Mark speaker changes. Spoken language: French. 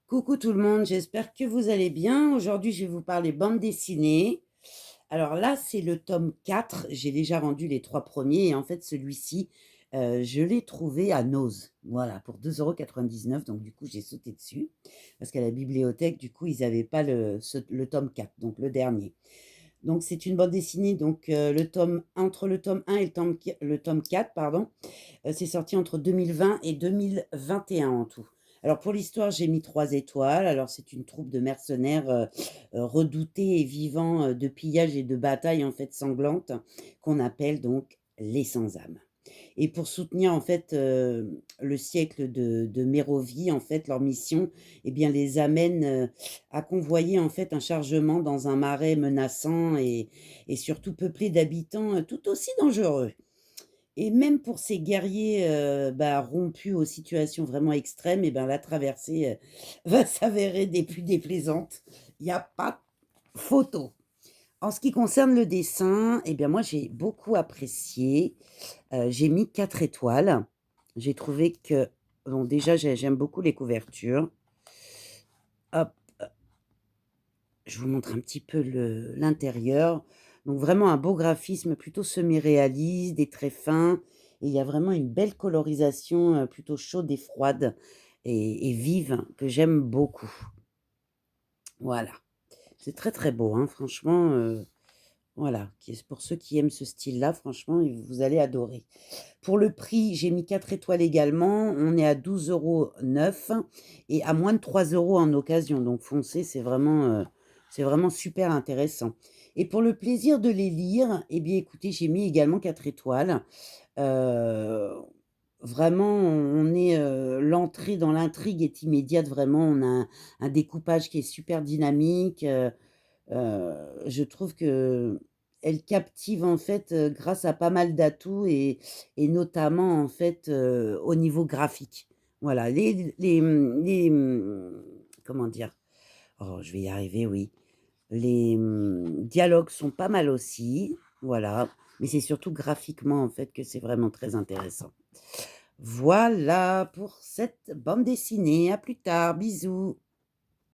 Speaker 1: Coucou tout le monde, j'espère que vous allez bien. Aujourd'hui, je vais vous parler bande dessinée. Alors là, c'est le tome 4. J'ai déjà vendu les 3 premiers et en fait, celui-ci, je l'ai trouvé à Noz. Voilà, pour 2,99 €. Donc du coup, j'ai sauté dessus parce qu'à la bibliothèque, du coup, ils n'avaient pas le tome 4, donc le dernier. Donc c'est une bande dessinée, donc entre le tome 1 et le tome 4, pardon. C'est sorti entre 2020 et 2021 en tout. Alors pour l'histoire, j'ai mis 3 étoiles. Alors c'est une troupe de mercenaires, redoutés et vivants, de pillage et de batailles en fait sanglantes, qu'on appelle donc les sans âme. Et pour soutenir en fait, le siècle de Mérovie, en fait, leur mission, eh bien les amène, à convoyer en fait un chargement dans un marais menaçant et surtout peuplé d'habitants, tout aussi dangereux. Et même pour ces guerriers, rompus aux situations vraiment extrêmes, et ben, la traversée, va s'avérer des plus déplaisante. Il y a pas photo. En ce qui concerne le dessin, eh bien, moi, j'ai beaucoup apprécié. J'ai mis 4 étoiles. J'ai trouvé que bon, déjà, j'aime beaucoup les couvertures. Hop, je vous montre un petit peu l'intérieur. Donc vraiment un beau graphisme plutôt semi-réaliste, des traits fins et il y a vraiment une belle colorisation, plutôt chaude et froide et vive que j'aime beaucoup. Voilà, c'est très, très beau, hein, franchement, voilà, pour ceux qui aiment ce style-là, franchement, vous allez adorer. Pour le prix, j'ai mis 4 étoiles également. On est à 12,9 € et à moins de 3 € en occasion. Donc foncez, c'est vraiment super intéressant. Et pour le plaisir de les lire, eh bien écoutez, j'ai mis également 4 étoiles. Heu, Vraiment, l'entrée dans l'intrigue est immédiate, vraiment. On a un découpage qui est super dynamique, je trouve qu'elle captive, en fait, grâce à pas mal d'atouts et notamment, en fait, au niveau graphique. Voilà, comment dire? Oh, je vais y arriver, oui. Dialogues sont pas mal aussi, voilà, mais c'est surtout graphiquement, en fait, que c'est vraiment très intéressant. Voilà pour cette bande dessinée. À plus tard, bisous.